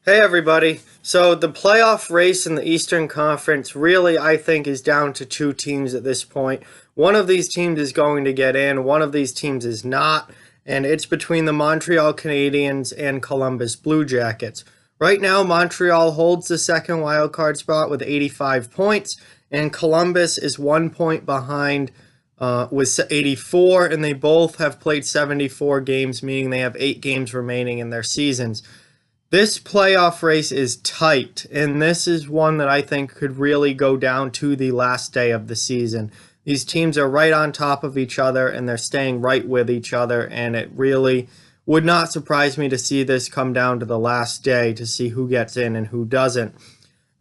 Hey everybody. So the playoff race in the Eastern Conference really, I think, is down to two teams at this point. One of these teams is going to get in, one of these teams is not, and it's between the Montreal Canadiens and Columbus Blue Jackets. Right now, Montreal holds the second wildcard spot with 85 points, and Columbus is 1 point behind with 84, and they both have played 74 games, meaning they have 8 games remaining in their seasons. This playoff race is tight, and this is one that I think could really go down to the last day of the season. These teams are right on top of each other, and they're staying right with each other, and it really would not surprise me to see this come down to the last day to see who gets in and who doesn't.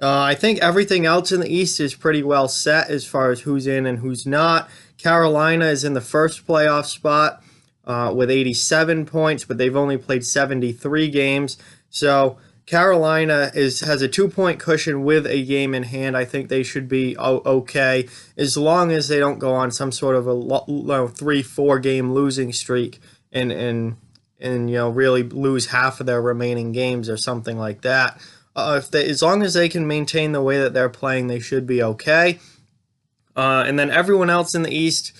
I think everything else in the East is pretty well set as far as who's in and who's not. Carolina is in the first playoff spot with 87 points, but they've only played 73 games. So Carolina has a 2 point cushion with a game in hand. I think they should be okay as long as they don't go on some sort of a 3-4 game losing streak and really lose half of their remaining games or something like that. As long as they can maintain the way that they're playing, they should be okay. And then everyone else in the East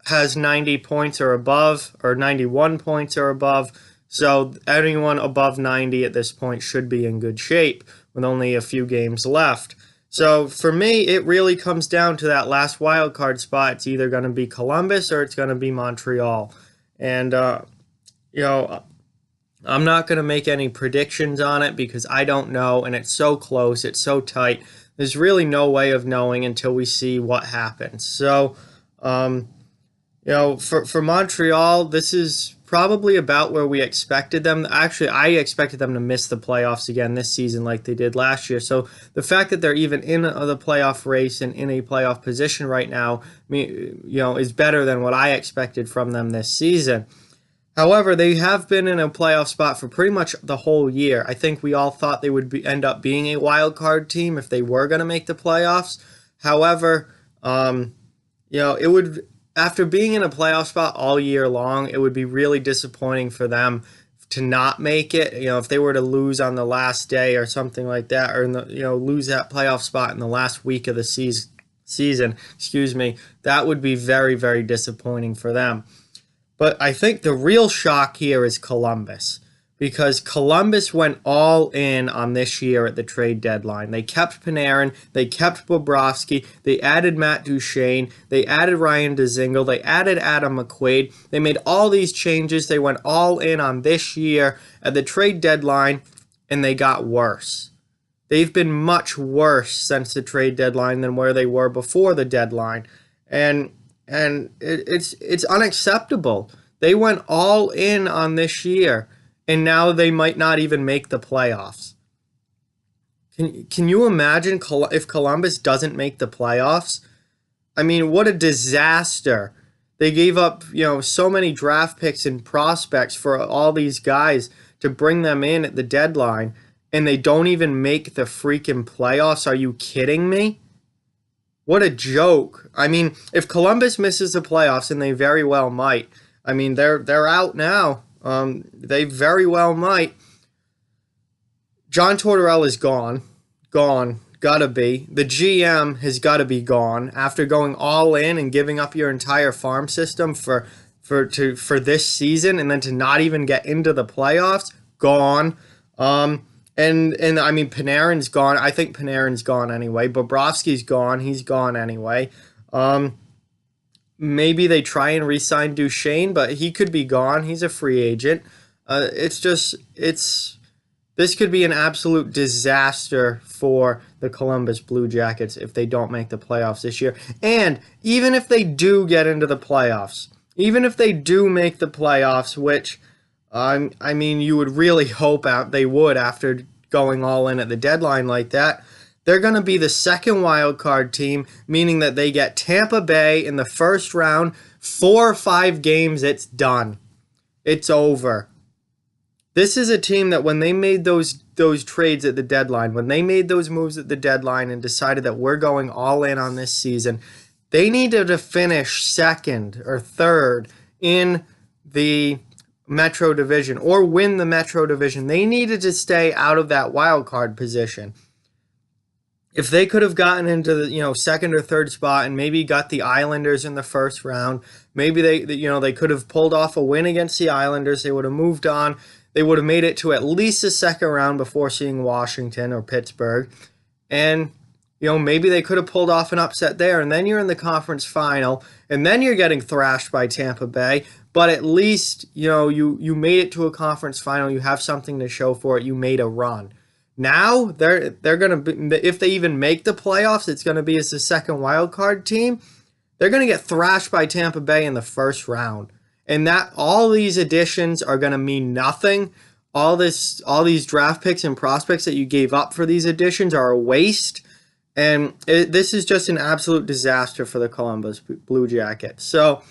has 90 points or above, or 91 points or above. So anyone above 90 at this point should be in good shape with only a few games left. So for me, it really comes down to that last wild card spot. It's either going to be Columbus or it's going to be Montreal. And, I'm not going to make any predictions on it because I don't know, and it's so close, it's so tight. There's really no way of knowing until we see what happens. So, for Montreal, this is probably about where we expected them. Actually, I expected them to miss the playoffs again this season like they did last year. So the fact that they're even in the playoff race and in a playoff position right now, is better than what I expected from them this season. However, they have been in a playoff spot for pretty much the whole year. I think we all thought they would end up being a wild card team if they were going to make the playoffs. However, it would, after being in a playoff spot all year long, it would be really disappointing for them to not make it. If they were to lose on the last day or something like that, or lose that playoff spot in the last week of the season, that would be very, very disappointing for them. But I think the real shock here is Columbus, because Columbus went all in on this year at the trade deadline. They kept Panarin, they kept Bobrovsky, they added Matt Duchene, they added Ryan Dzingel, they added Adam McQuaid. They made all these changes. They went all in on this year at the trade deadline, and they got worse. They've been much worse since the trade deadline than where they were before the deadline. And it's unacceptable. They went all in on this year, and now they might not even make the playoffs. Can you imagine if Columbus doesn't make the playoffs? I mean, what a disaster. They gave up, so many draft picks and prospects for all these guys to bring them in at the deadline, and they don't even make the freaking playoffs. Are you kidding me? What a joke. I mean, if Columbus misses the playoffs, and they very well might, I mean, they're out now. They very well might. John Tortorella is gone. Gotta be. The GM has got to be gone after going all in and giving up your entire farm system for this season, and then to not even get into the playoffs. Gone. And I mean, Panarin's gone. I think Panarin's gone anyway. Bobrovsky's gone. He's gone anyway. Maybe they try and re-sign Duchene, but he could be gone. He's a free agent. This could be an absolute disaster for the Columbus Blue Jackets if they don't make the playoffs this year. And even if they do get into the playoffs, even if they do make the playoffs, which I mean, you would really hope they would after going all in at the deadline like that. They're going to be the second wild card team, meaning that they get Tampa Bay in the first round. 4 or 5 games, it's done. It's over. This is a team that when they made those trades at the deadline, when they made those moves at the deadline and decided that we're going all in on this season, they needed to finish second or third in the Metro Division or win the Metro Division. They needed to stay out of that wild card position. If they could have gotten into the second or third spot and maybe got the Islanders in the first round, maybe they could have pulled off a win against the Islanders. They would have moved on. They would have made it to at least the second round before seeing Washington or Pittsburgh. And maybe they could have pulled off an upset there, and then you're in the conference final, and then you're getting thrashed by Tampa Bay. But at least you made it to a conference final. You have something to show for it. You made a run. Now they're gonna be, if they even make the playoffs, it's gonna be as the second wild card team. They're gonna get thrashed by Tampa Bay in the first round, and that all these additions are gonna mean nothing. All these draft picks and prospects that you gave up for these additions are a waste, and this is just an absolute disaster for the Columbus Blue Jackets. So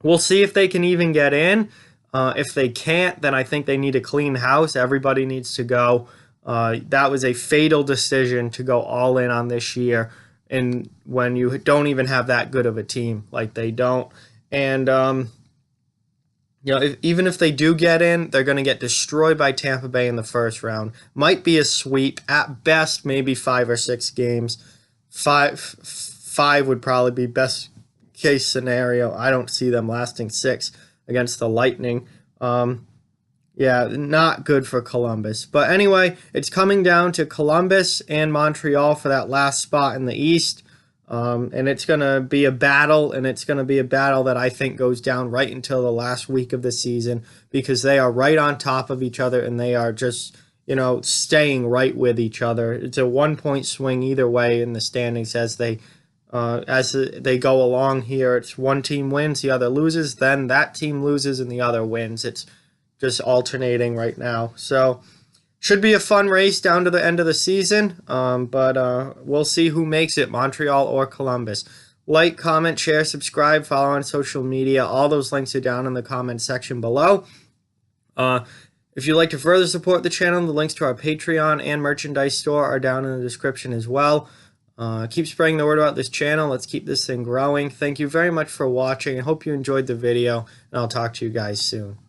we'll see if they can even get in. If they can't, then I think they need to clean house. Everybody needs to go. That was a fatal decision to go all in on this year, and when you don't even have that good of a team, like they don't. And even if they do get in, they're going to get destroyed by Tampa Bay in the first round. Might be a sweep at best, maybe 5 or 6 games. Five would probably be best case scenario. I don't see them lasting 6 against the Lightning. Yeah, not good for Columbus. But anyway, it's coming down to Columbus and Montreal for that last spot in the East. And it's going to be a battle, and it's going to be a battle that I think goes down right until the last week of the season, because they are right on top of each other, and they are just, staying right with each other. It's a 1-point swing either way in the standings as they go along here. It's one team wins, the other loses, then that team loses, and the other wins. It's just alternating right now. So should be a fun race down to the end of the season, but we'll see who makes it, Montreal or Columbus. Like, comment, share, subscribe, follow on social media. All those links are down in the comment section below. If you'd like to further support the channel, the links to our Patreon and merchandise store are down in the description as well. Keep spreading the word about this channel. Let's keep this thing growing. Thank you very much for watching. I hope you enjoyed the video, and I'll talk to you guys soon.